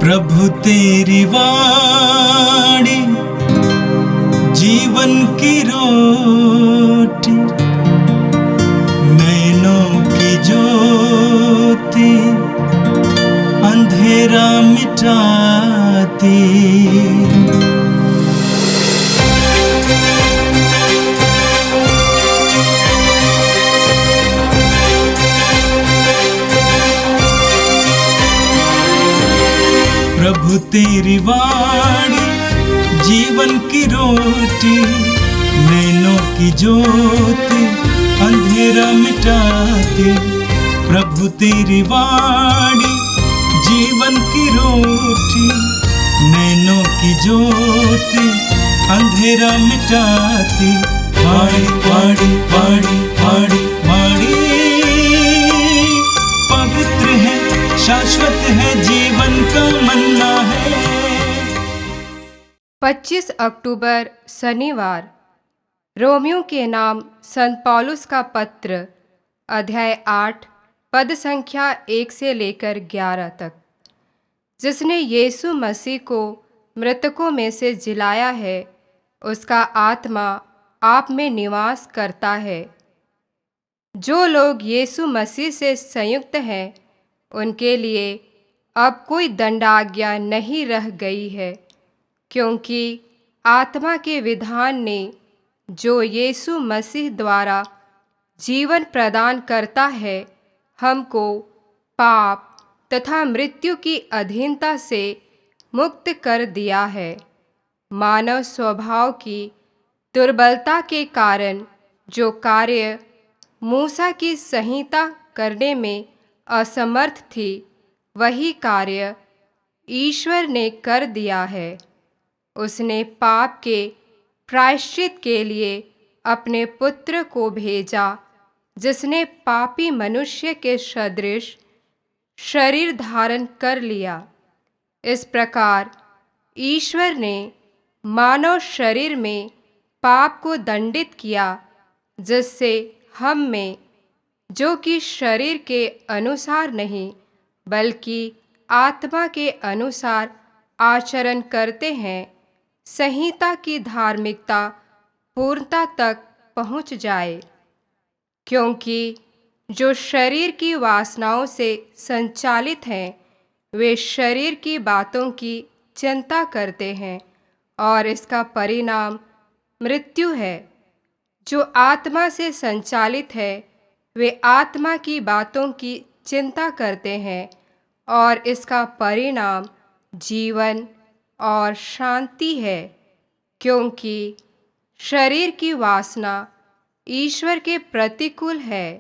प्रभु तेरी वाणी जीवन की रोटी, नैनों की ज्योति अंधेरा मिटाती। प्रभु तेरी वाणी जीवन की रोटी, नैनों की ज्योति अंधेरा मिटाती। प्रभु तेरी वाणी जीवन की रोटी, नैनों की ज्योति अंधेरा मिटाती। वाणी वाणी वाणी वाणी वाणी पवित्र है, शाश्वत है, जीवन का मन्ना है। 25 अक्टूबर शनिवार। रोमियो के नाम संत पौलुस का पत्र, अध्याय 8, पद संख्या 1 से लेकर 11 तक। जिसने यीशु मसीह को मृतकों में से जिलाया है, उसका आत्मा आप में निवास करता है। जो लोग यीशु मसीह से संयुक्त हैं, उनके लिए अब कोई दंडाज्ञा नहीं रह गई है, क्योंकि आत्मा के विधान ने जो यीशु मसीह द्वारा जीवन प्रदान करता है, हमको पाप तथा मृत्यु की अधीनता से मुक्त कर दिया है। मानव स्वभाव की दुर्बलता के कारण जो कार्य मूसा की संहिता करने में असमर्थ थी, वही कार्य ईश्वर ने कर दिया है। उसने पाप के प्रायश्चित के लिए अपने पुत्र को भेजा, जिसने पापी मनुष्य के सदृश शरीर धारण कर लिया। इस प्रकार ईश्वर ने मानव शरीर में पाप को दंडित किया, जिससे हम में, जो कि शरीर के अनुसार नहीं बल्कि आत्मा के अनुसार आचरण करते हैं, संहिता की धार्मिकता पूर्णता तक पहुँच जाए। क्योंकि जो शरीर की वासनाओं से संचालित हैं, वे शरीर की बातों की चिंता करते हैं, और इसका परिणाम मृत्यु है। जो आत्मा से संचालित है, वे आत्मा की बातों की चिंता करते हैं, और इसका परिणाम जीवन और शांति है। क्योंकि शरीर की वासना ईश्वर के प्रतिकूल है,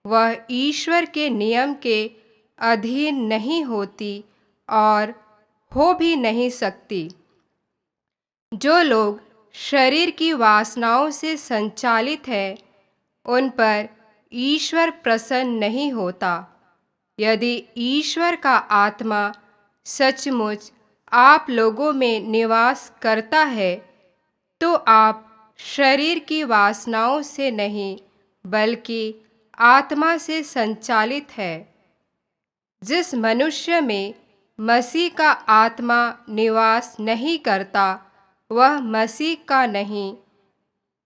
वह ईश्वर के नियम के अधीन नहीं होती और हो भी नहीं सकती। जो लोग शरीर की वासनाओं से संचालित हैं, उन पर ईश्वर प्रसन्न नहीं होता। यदि ईश्वर का आत्मा सचमुच आप लोगों में निवास करता है, तो आप शरीर की वासनाओं से नहीं बल्कि आत्मा से संचालित है। जिस मनुष्य में मसीह का आत्मा निवास नहीं करता, वह मसीह का नहीं।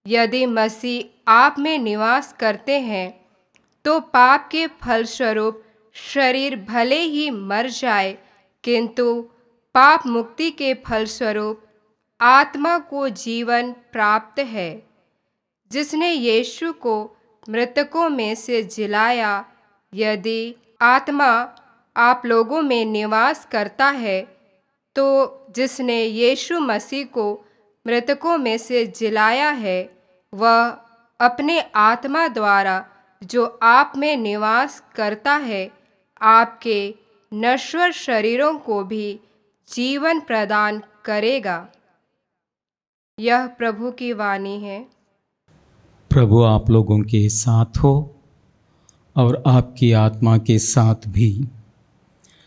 यदि मसीह आप में निवास करते हैं, तो पाप के फलस्वरूप शरीर भले ही मर जाए, किंतु पाप मुक्ति के फलस्वरूप आत्मा को जीवन प्राप्त है। जिसने यीशु को मृतकों में से जिलाया, यदि आत्मा आप लोगों में निवास करता है, तो जिसने यीशु मसीह को मृतकों में से जिलाया है, वह अपने आत्मा द्वारा जो आप में निवास करता है, आपके नश्वर शरीरों को भी जीवन प्रदान करेगा। यह प्रभु की वाणी है। प्रभु आप लोगों के साथ हो और आपकी आत्मा के साथ भी।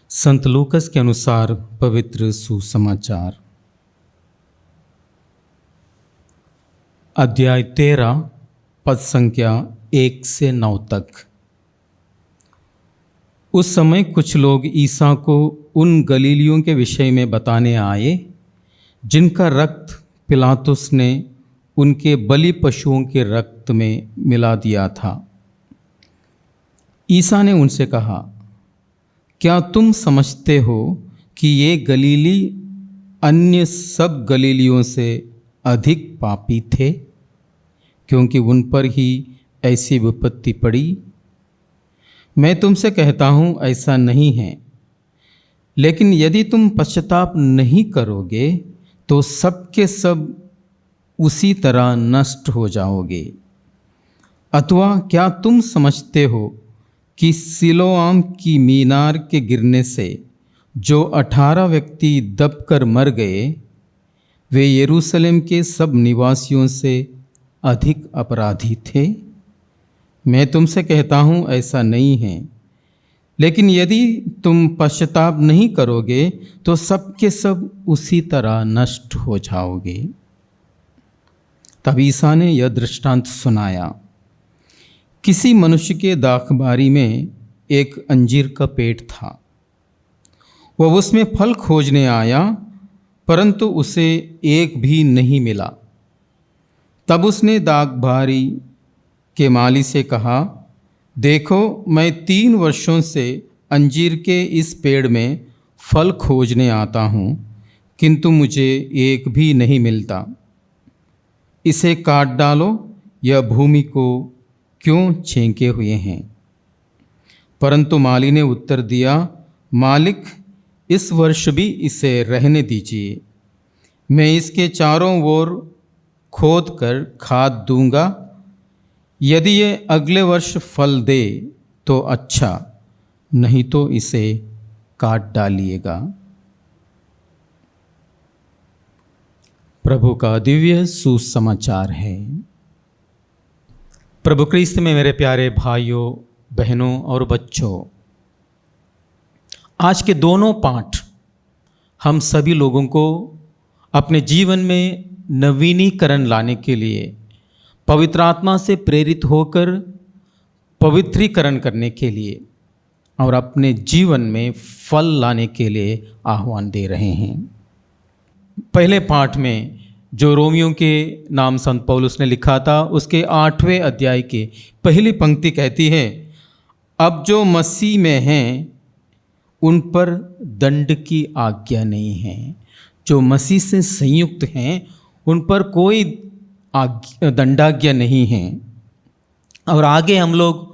संत लूकस के अनुसार पवित्र सुसमाचार, अध्याय 13, पद संख्या 1 से 9 तक। उस समय कुछ लोग ईसा को उन गलीलियों के विषय में बताने आए जिनका रक्त पिलातुस ने उनके बलि पशुओं के रक्त में मिला दिया था। ईसा ने उनसे कहा, क्या तुम समझते हो कि ये गलीली अन्य सब गलीलियों से अधिक पापी थे, क्योंकि उन पर ही ऐसी विपत्ति पड़ी? मैं तुमसे कहता हूँ ऐसा नहीं है, लेकिन यदि तुम पश्चाताप नहीं करोगे तो सब के सब उसी तरह नष्ट हो जाओगे। अथवा क्या तुम समझते हो कि सिलोआम की मीनार के गिरने से जो 18 व्यक्ति दबकर मर गए, वे यरूशलेम के सब निवासियों से अधिक अपराधी थे? मैं तुमसे कहता हूँ ऐसा नहीं है, लेकिन यदि तुम पश्चाताप नहीं करोगे तो सब के सब उसी तरह नष्ट हो जाओगे। तब ईसा ने यह दृष्टांत सुनाया। किसी मनुष्य के दाखबारी में एक अंजीर का पेड़ था। वह उसमें फल खोजने आया, परंतु उसे एक भी नहीं मिला। तब उसने दाखबारी के माली से कहा, देखो, मैं 3 वर्षों से अंजीर के इस पेड़ में फल खोजने आता हूँ, किंतु मुझे एक भी नहीं मिलता। इसे काट डालो, यह भूमि को क्यों छेंके हुए हैं? परंतु माली ने उत्तर दिया, मालिक, इस वर्ष भी इसे रहने दीजिए। मैं इसके चारों ओर खोद कर खाद दूंगा। यदि ये अगले वर्ष फल दे तो अच्छा, नहीं तो इसे काट डालिएगा। प्रभु का दिव्य सुसमाचार है। प्रभु क्रिस्त में मेरे प्यारे भाइयों, बहनों और बच्चों, आज के दोनों पाठ हम सभी लोगों को अपने जीवन में नवीनीकरण लाने के लिए, पवित्र आत्मा से प्रेरित होकर पवित्रीकरण करने के लिए और अपने जीवन में फल लाने के लिए आह्वान दे रहे हैं। पहले पाठ में जो रोमियों के नाम संत पौलुस ने लिखा था, उसके 8वें अध्याय की पहली पंक्ति कहती है, अब जो मसीह में हैं उन पर दंड की आज्ञा नहीं है। जो मसीह से संयुक्त हैं उन पर कोई दंडाज्ञा नहीं है। और आगे हम लोग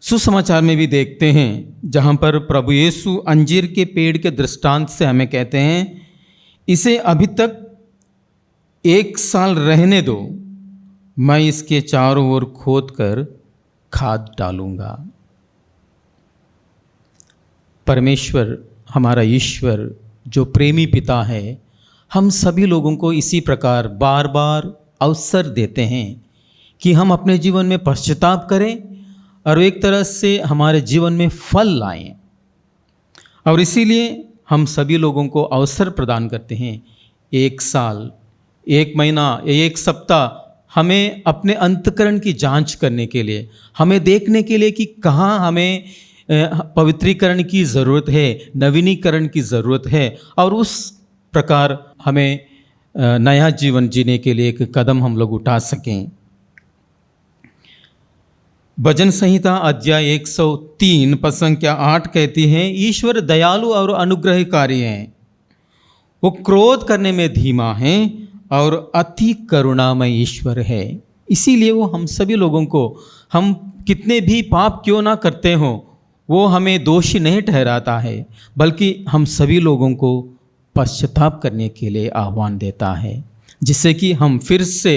सुसमाचार में भी देखते हैं, जहाँ पर प्रभु यीशु अंजीर के पेड़ के दृष्टांत से हमें कहते हैं, इसे अभी तक 1 साल रहने दो, मैं इसके चारों ओर खोद कर खाद डालूंगा। परमेश्वर, हमारा ईश्वर जो प्रेमी पिता है, हम सभी लोगों को इसी प्रकार बार बार अवसर देते हैं कि हम अपने जीवन में पश्चाताप करें और एक तरह से हमारे जीवन में फल लाएं। और इसीलिए हम सभी लोगों को अवसर प्रदान करते हैं। 1 साल, 1 महीना, 1 सप्ताह हमें अपने अंतःकरण की जांच करने के लिए, हमें देखने के लिए कि कहाँ हमें पवित्रीकरण की ज़रूरत है, नवीनीकरण की ज़रूरत है, और उस प्रकार हमें नया जीवन जीने के लिए एक कदम हम लोग उठा सकें। भजन संहिता अध्याय 103 पद संख्या 8 कहती है, ईश्वर दयालु और अनुग्रहकारी हैं, वो क्रोध करने में धीमा है और अति करुणामय ईश्वर है। इसीलिए वो हम सभी लोगों को, हम कितने भी पाप क्यों ना करते हों, वो हमें दोषी नहीं ठहराता है, बल्कि हम सभी लोगों को पश्चाताप करने के लिए आह्वान देता है, जिससे कि हम फिर से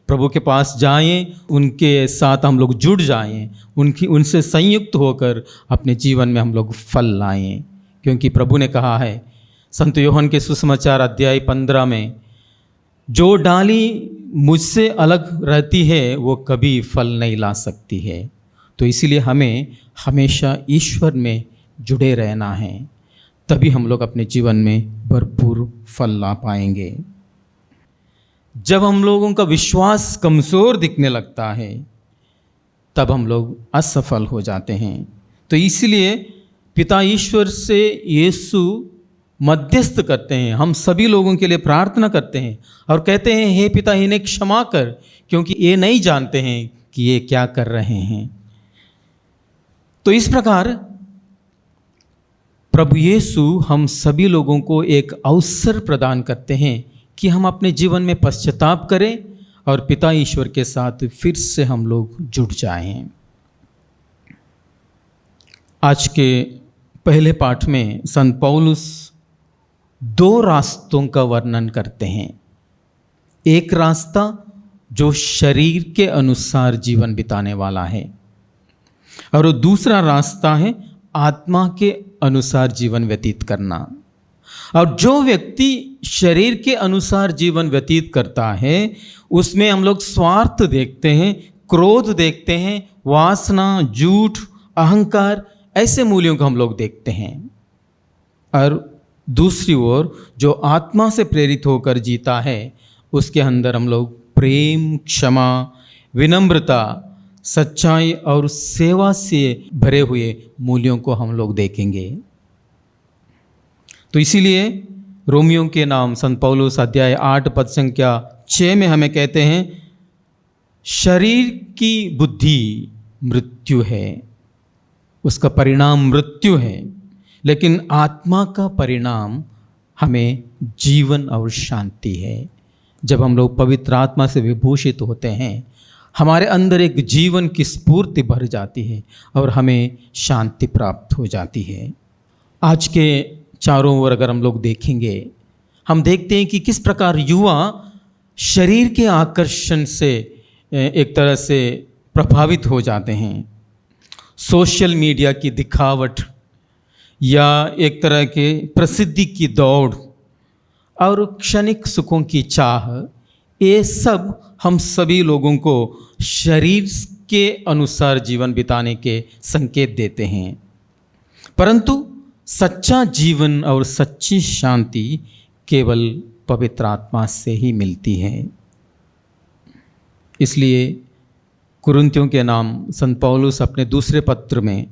प्रभु के पास जाएं, उनके साथ हम लोग जुड़ जाएं, उनसे संयुक्त होकर अपने जीवन में हम लोग फल लाएं। क्योंकि प्रभु ने कहा है संत यूहन्ना के सुसमाचार अध्याय 15 में, जो डाली मुझसे अलग रहती है वो कभी फल नहीं ला सकती है। तो इसीलिए हमें हमेशा ईश्वर में जुड़े रहना है, तभी हम लोग अपने जीवन में भरपूर फल ला पाएंगे। जब हम लोगों का विश्वास कमज़ोर दिखने लगता है, तब हम लोग असफल हो जाते हैं। तो इसलिए पिता ईश्वर से यीशु मध्यस्थ करते हैं, हम सभी लोगों के लिए प्रार्थना करते हैं और कहते हैं हे पिता इन्हें क्षमा कर, क्योंकि ये नहीं जानते हैं कि ये क्या कर रहे हैं। तो इस प्रकार प्रभु यीशु हम सभी लोगों को एक अवसर प्रदान करते हैं कि हम अपने जीवन में पश्चाताप करें और पिता ईश्वर के साथ फिर से हम लोग जुड़ जाएं। आज के पहले पाठ में संत पौलुस 2 रास्तों का वर्णन करते हैं। एक रास्ता जो शरीर के अनुसार जीवन बिताने वाला है और दूसरा रास्ता है आत्मा के अनुसार जीवन व्यतीत करना। और जो व्यक्ति शरीर के अनुसार जीवन व्यतीत करता है उसमें हम लोग स्वार्थ देखते हैं, क्रोध देखते हैं, वासना, झूठ, अहंकार, ऐसे मूल्यों को हम लोग देखते हैं। और दूसरी ओर जो आत्मा से प्रेरित होकर जीता है उसके अंदर हम लोग प्रेम, क्षमा, विनम्रता, सच्चाई और सेवा से भरे हुए मूल्यों को हम लोग देखेंगे। तो इसीलिए रोमियो के नाम संत पौलुस अध्याय 8 पद संख्या 6 में हमें कहते हैं शरीर की बुद्धि मृत्यु है, उसका परिणाम मृत्यु है, लेकिन आत्मा का परिणाम हमें जीवन और शांति है। जब हम लोग पवित्र आत्मा से विभूषित होते हैं हमारे अंदर एक जीवन की स्फूर्ति भर जाती है और हमें शांति प्राप्त हो जाती है। आज के चारों ओर अगर हम लोग देखेंगे हम देखते हैं कि किस प्रकार युवा शरीर के आकर्षण से एक तरह से प्रभावित हो जाते हैं। सोशल मीडिया की दिखावट या एक तरह के प्रसिद्धि की दौड़ और क्षणिक सुखों की चाह, ये सब हम सभी लोगों को शरीर के अनुसार जीवन बिताने के संकेत देते हैं। परंतु सच्चा जीवन और सच्ची शांति केवल पवित्र आत्मा से ही मिलती है। इसलिए कुरिन्थियों के नाम संत पौलुस अपने दूसरे पत्र में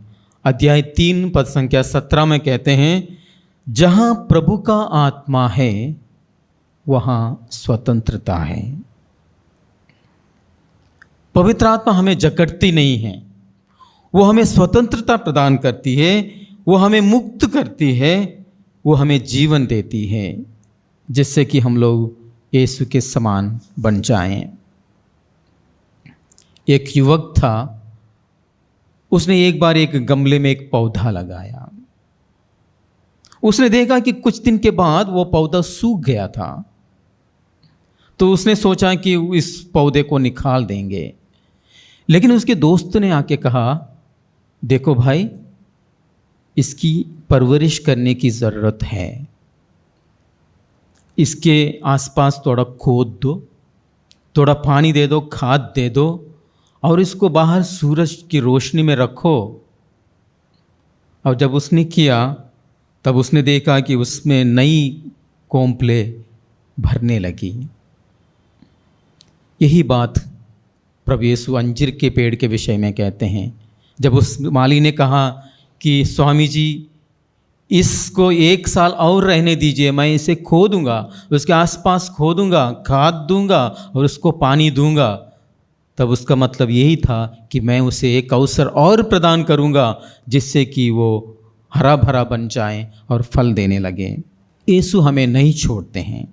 अध्याय 3 पद संख्या 17 में कहते हैं जहाँ प्रभु का आत्मा है वहाँ स्वतंत्रता है। पवित्र आत्मा हमें जकड़ती नहीं है, वो हमें स्वतंत्रता प्रदान करती है, वो हमें मुक्त करती है, वो हमें जीवन देती है जिससे कि हम लोग यीशु के समान बन जाएं। एक युवक था, उसने एक बार एक गमले में एक पौधा लगाया। उसने देखा कि कुछ दिन के बाद वो पौधा सूख गया था, तो उसने सोचा कि इस पौधे को निकाल देंगे। लेकिन उसके दोस्त ने आके कहा देखो भाई, इसकी परवरिश करने की ज़रूरत है, इसके आसपास थोड़ा खोद दो, थोड़ा पानी दे दो, खाद दे दो और इसको बाहर सूरज की रोशनी में रखो। और जब उसने किया तब उसने देखा कि उसमें नई कोंपले भरने लगी। यही बात प्रभु यीशु अंजीर के पेड़ के विषय में कहते हैं। जब उस माली ने कहा कि स्वामी जी इसको 1 साल और रहने दीजिए, मैं इसे खोदूंगा, उसके आसपास खोदूंगा, खाद दूंगा और उसको पानी दूंगा, तब उसका मतलब यही था कि मैं उसे एक अवसर और प्रदान करूंगा जिससे कि वो हरा भरा बन जाए और फल देने लगे। यीशु हमें नहीं छोड़ते हैं,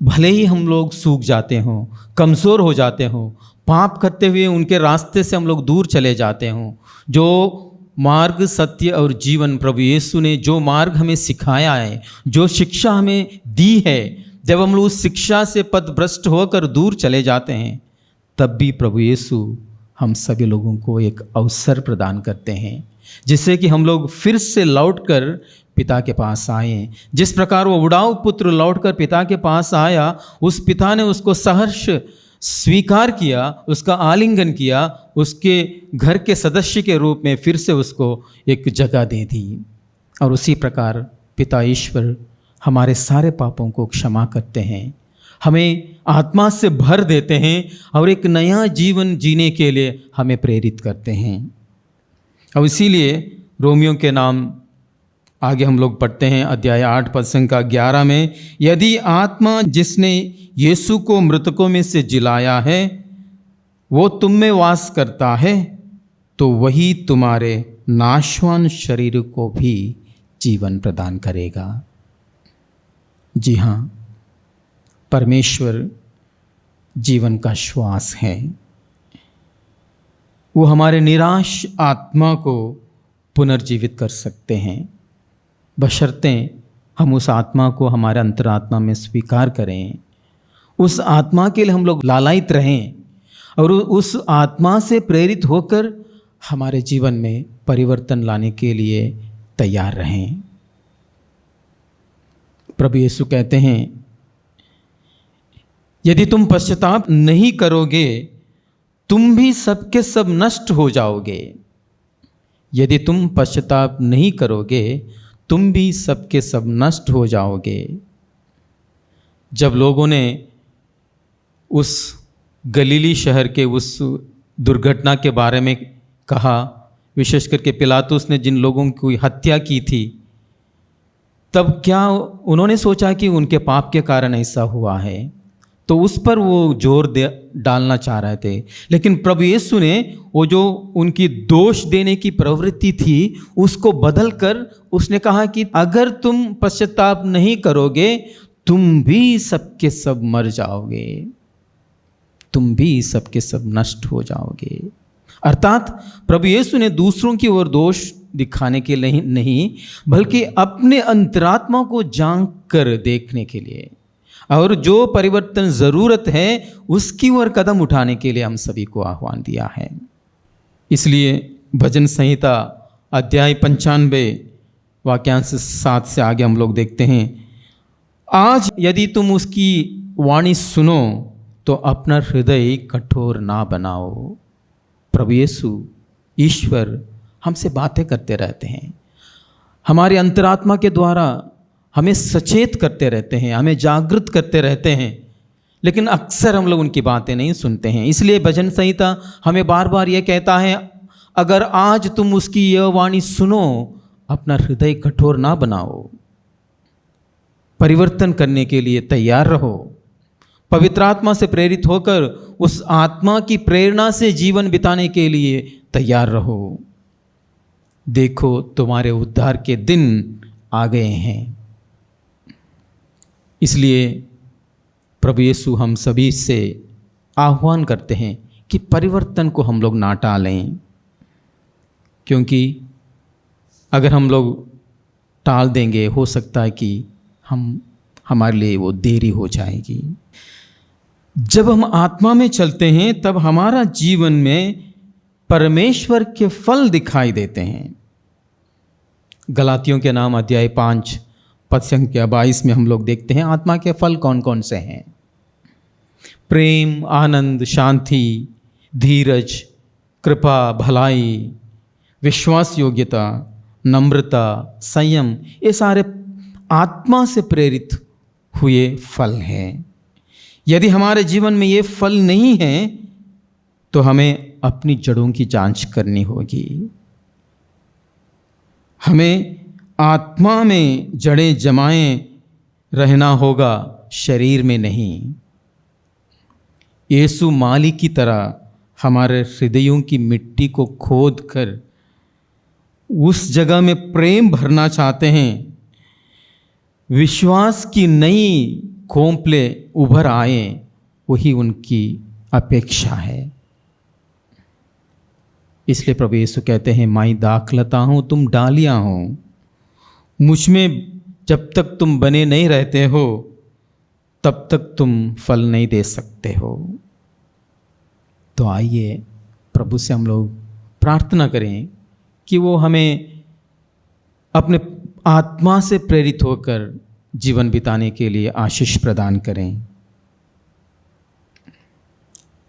भले ही हम लोग सूख जाते हों, कमज़ोर हो जाते हों, पाप करते हुए उनके रास्ते से हम लोग दूर चले जाते हों। जो मार्ग, सत्य और जीवन प्रभु यीशु ने जो मार्ग हमें सिखाया है, जो शिक्षा हमें दी है, जब हम लोग उस शिक्षा से पथभ्रष्ट होकर दूर चले जाते हैं तब भी प्रभु यीशु हम सभी लोगों को एक अवसर प्रदान करते हैं जिससे कि हम लोग फिर से लौटकर पिता के पास आए। जिस प्रकार वो उड़ाऊ पुत्र लौटकर पिता के पास आया, उस पिता ने उसको सहर्ष स्वीकार किया, उसका आलिंगन किया, उसके घर के सदस्य के रूप में फिर से उसको एक जगह दे दी। और उसी प्रकार पिता ईश्वर हमारे सारे पापों को क्षमा करते हैं, हमें आत्मा से भर देते हैं और एक नया जीवन जीने के लिए हमें प्रेरित करते हैं। और इसीलिए रोमियो के नाम आगे हम लोग पढ़ते हैं अध्याय 8 पद संख्या 11 में, यदि आत्मा जिसने यीशु को मृतकों में से जिलाया है वो तुम में वास करता है तो वही तुम्हारे नाशवान शरीर को भी जीवन प्रदान करेगा। जी हाँ, परमेश्वर जीवन का श्वास है। वो हमारे निराश आत्मा को पुनर्जीवित कर सकते हैं, बशर्ते हम उस आत्मा को हमारे अंतरात्मा में स्वीकार करें, उस आत्मा के लिए हम लोग लालायित रहें और उस आत्मा से प्रेरित होकर हमारे जीवन में परिवर्तन लाने के लिए तैयार रहें। प्रभु यीशु कहते हैं, यदि तुम पश्चाताप नहीं करोगे तुम भी सबके सब नष्ट हो जाओगे। यदि तुम पश्चाताप नहीं करोगे तुम भी सबके सब नष्ट हो जाओगे। जब लोगों ने उस गलीली शहर के उस दुर्घटना के बारे में कहा, विशेष करके पिलातुस ने जिन लोगों की हत्या की थी, तब क्या उन्होंने सोचा कि उनके पाप के कारण ऐसा हुआ है, तो उस पर वो जोर डालना चाह रहे थे। लेकिन प्रभु यीशु ने वो जो उनकी दोष देने की प्रवृत्ति थी उसको बदल कर उसने कहा कि अगर तुम पश्चाताप नहीं करोगे तुम भी सबके सब मर जाओगे, तुम भी सबके सब नष्ट हो जाओगे। अर्थात प्रभु यीशु ने दूसरों की ओर दोष दिखाने के लिए नहीं, बल्कि अपने अंतरात्मा को झांक कर देखने के लिए और जो परिवर्तन ज़रूरत है उसकी ओर कदम उठाने के लिए हम सभी को आह्वान दिया है। इसलिए भजन संहिता अध्याय 95 वाक्यांश 7 से आगे हम लोग देखते हैं, आज यदि तुम उसकी वाणी सुनो तो अपना हृदय कठोर ना बनाओ। प्रभु यीशु ईश्वर हमसे बातें करते रहते हैं, हमारे अंतरात्मा के द्वारा हमें सचेत करते रहते हैं, हमें जागृत करते रहते हैं, लेकिन अक्सर हम लोग उनकी बातें नहीं सुनते हैं। इसलिए भजन संहिता हमें बार बार ये कहता है, अगर आज तुम उसकी यह वाणी सुनो अपना हृदय कठोर ना बनाओ। परिवर्तन करने के लिए तैयार रहो, पवित्र आत्मा से प्रेरित होकर उस आत्मा की प्रेरणा से जीवन बिताने के लिए तैयार रहो। देखो तुम्हारे उद्धार के दिन आ गए हैं। इसलिए प्रभु यीशु हम सभी से आह्वान करते हैं कि परिवर्तन को हम लोग ना टालें, क्योंकि अगर हम लोग टाल देंगे हो सकता है कि हमारे लिए वो देरी हो जाएगी। जब हम आत्मा में चलते हैं तब हमारा जीवन में परमेश्वर के फल दिखाई देते हैं। गलातियों के नाम अध्याय 5 पद संख्या 22 में हम लोग देखते हैं आत्मा के फल कौन कौन से हैं। प्रेम, आनंद, शांति, धीरज, कृपा, भलाई, विश्वास योग्यता, नम्रता, संयम, ये सारे आत्मा से प्रेरित हुए फल हैं। यदि हमारे जीवन में ये फल नहीं हैं तो हमें अपनी जड़ों की जांच करनी होगी। हमें आत्मा में जड़ें जमाए रहना होगा, शरीर में नहीं। यीशु माली की तरह हमारे हृदयों की मिट्टी को खोद कर उस जगह में प्रेम भरना चाहते हैं। विश्वास की नई खोपले उभर आए, वही उनकी अपेक्षा है। इसलिए प्रभु यीशु कहते हैं, मैं दाखलता हूँ तुम डालियाँ हो, मुझ में जब तक तुम बने नहीं रहते हो तब तक तुम फल नहीं दे सकते हो। तो आइए प्रभु से हम लोग प्रार्थना करें कि वो हमें अपने आत्मा से प्रेरित होकर जीवन बिताने के लिए आशीष प्रदान करें।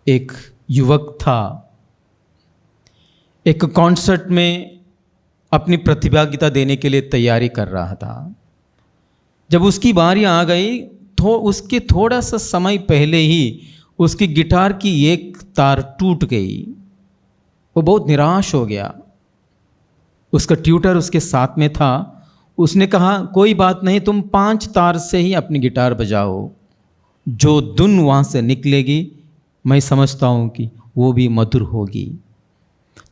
एक युवक था, एक कॉन्सर्ट में अपनी प्रतिभागिता देने के लिए तैयारी कर रहा था। जब उसकी बारी आ गई तो उसके थोड़ा सा समय पहले ही उसकी गिटार की एक तार टूट गई। वो बहुत निराश हो गया। उसका ट्यूटर उसके साथ में था। उसने कहा कोई बात नहीं, तुम 5 तार से ही अपनी गिटार बजाओ, जो धुन वहाँ से निकलेगी मैं समझता हूँ कि वो भी मधुर होगी।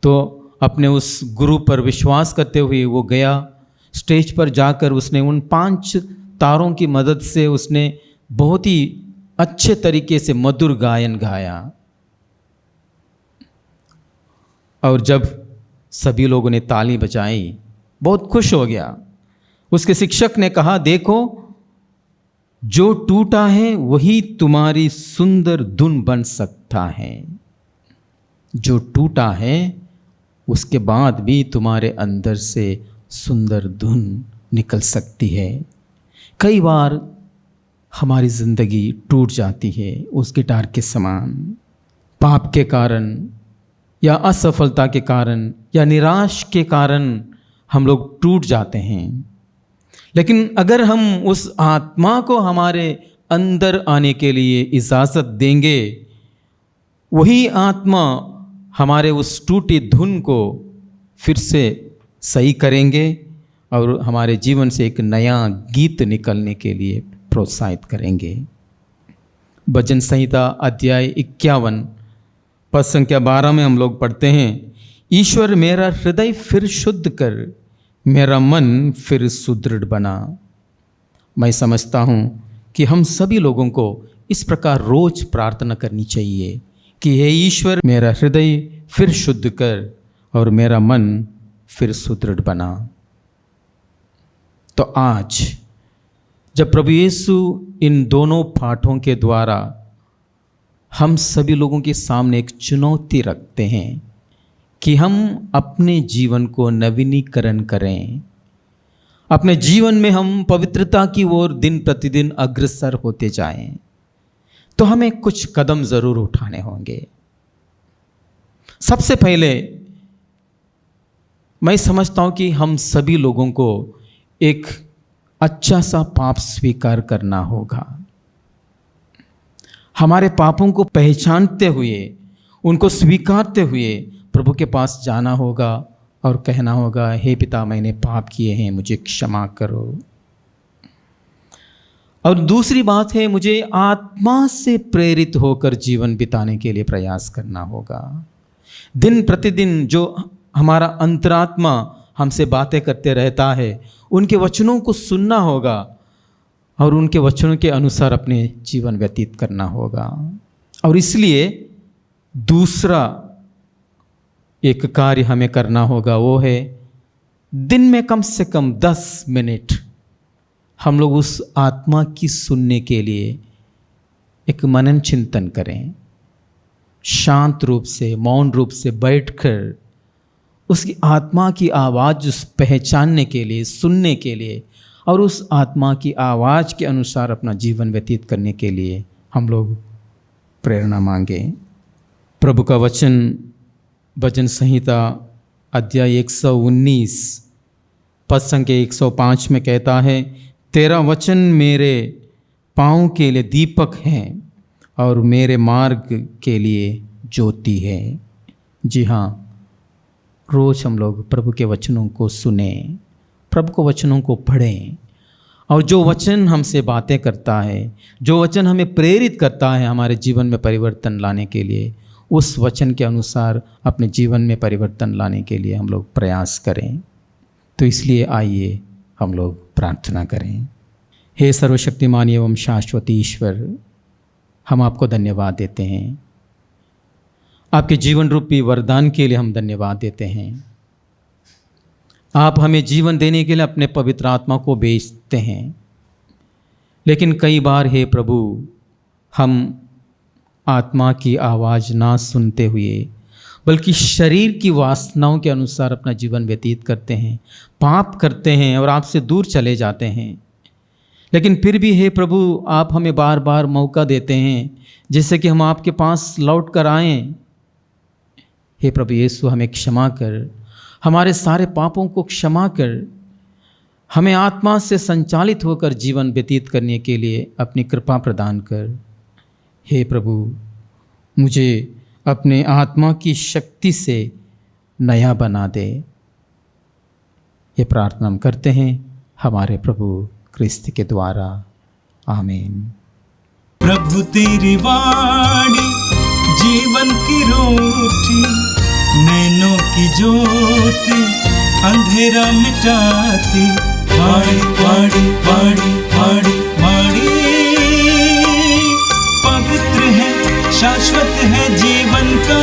तो अपने उस गुरु पर विश्वास करते हुए वो गया, स्टेज पर जाकर उसने उन 5 तारों की मदद से उसने बहुत ही अच्छे तरीके से मधुर गायन गाया। और जब सभी लोगों ने ताली बजाई, बहुत खुश हो गया। उसके शिक्षक ने कहा, देखो जो टूटा है वही तुम्हारी सुंदर धुन बन सकता है। जो टूटा है उसके बाद भी तुम्हारे अंदर से सुंदर धुन निकल सकती है। कई बार हमारी ज़िंदगी टूट जाती है उस गिटार के समान, पाप के कारण या असफलता के कारण या निराश के कारण हम लोग टूट जाते हैं। लेकिन अगर हम उस आत्मा को हमारे अंदर आने के लिए इजाज़त देंगे, वही आत्मा हमारे उस टूटी धुन को फिर से सही करेंगे और हमारे जीवन से एक नया गीत निकलने के लिए प्रोत्साहित करेंगे। भजन संहिता अध्याय 51 पद संख्या 12 में हम लोग पढ़ते हैं, ईश्वर मेरा हृदय फिर शुद्ध कर, मेरा मन फिर सुदृढ़ बना। मैं समझता हूँ कि हम सभी लोगों को इस प्रकार रोज प्रार्थना करनी चाहिए कि हे ईश्वर मेरा हृदय फिर शुद्ध कर और मेरा मन फिर सुदृढ़ बना। तो आज जब प्रभु यीशु इन दोनों पाठों के द्वारा हम सभी लोगों के सामने एक चुनौती रखते हैं कि हम अपने जीवन को नवीनीकरण करें, अपने जीवन में हम पवित्रता की ओर दिन प्रतिदिन अग्रसर होते जाएं, तो हमें कुछ कदम ज़रूर उठाने होंगे। सबसे पहले मैं समझता हूं कि हम सभी लोगों को एक अच्छा सा पाप स्वीकार करना होगा। हमारे पापों को पहचानते हुए, उनको स्वीकारते हुए प्रभु के पास जाना होगा और कहना होगा, हे पिता मैंने पाप किए हैं, मुझे क्षमा करो। और दूसरी बात है, मुझे आत्मा से प्रेरित होकर जीवन बिताने के लिए प्रयास करना होगा। दिन प्रतिदिन जो हमारा अंतरात्मा हमसे बातें करते रहता है, उनके वचनों को सुनना होगा और उनके वचनों के अनुसार अपने जीवन व्यतीत करना होगा। और इसलिए दूसरा एक कार्य हमें करना होगा, वो है दिन में कम से कम 10 मिनट हम लोग उस आत्मा की सुनने के लिए एक मनन चिंतन करें। शांत रूप से, मौन रूप से बैठकर उसकी आत्मा की आवाज़ पहचानने के लिए, सुनने के लिए और उस आत्मा की आवाज़ के अनुसार अपना जीवन व्यतीत करने के लिए हम लोग प्रेरणा मांगें। प्रभु का वचन भजन संहिता अध्याय 119 पद संख्या 105 में कहता है, तेरा वचन मेरे पाँव के लिए दीपक है और मेरे मार्ग के लिए ज्योति है। जी हाँ, रोज़ हम लोग प्रभु के वचनों को सुने, प्रभु के वचनों को पढ़ें और जो वचन हमसे बातें करता है, जो वचन हमें प्रेरित करता है हमारे जीवन में परिवर्तन लाने के लिए, उस वचन के अनुसार अपने जीवन में परिवर्तन लाने के लिए हम लोग प्रयास करें। तो इसलिए आइए हम लोग प्रार्थना करें। हे सर्वशक्तिमान एवं शाश्वत ईश्वर, हम आपको धन्यवाद देते हैं। आपके जीवन रूपी वरदान के लिए हम धन्यवाद देते हैं। आप हमें जीवन देने के लिए अपने पवित्र आत्मा को भेजते हैं, लेकिन कई बार हे प्रभु हम आत्मा की आवाज़ ना सुनते हुए बल्कि शरीर की वासनाओं के अनुसार अपना जीवन व्यतीत करते हैं, पाप करते हैं और आपसे दूर चले जाते हैं। लेकिन फिर भी हे प्रभु आप हमें बार बार मौका देते हैं जिससे कि हम आपके पास लौट कर आएँ। हे प्रभु यीशु, हमें क्षमा कर, हमारे सारे पापों को क्षमा कर, हमें आत्मा से संचालित होकर जीवन व्यतीत करने के लिए अपनी कृपा प्रदान कर। हे प्रभु, मुझे अपने आत्मा की शक्ति से नया बना दे। ये प्रार्थना हम करते हैं हमारे प्रभु क्रिस्त के द्वारा, आमीन। प्रभु तेरी वाणी जीवन की रोटी, नैनों की ज्योति अंधेरा मिटाती। वाणी वाणी वाणी वाणी वाणी पवित्र है, शाश्वत है, जीवन का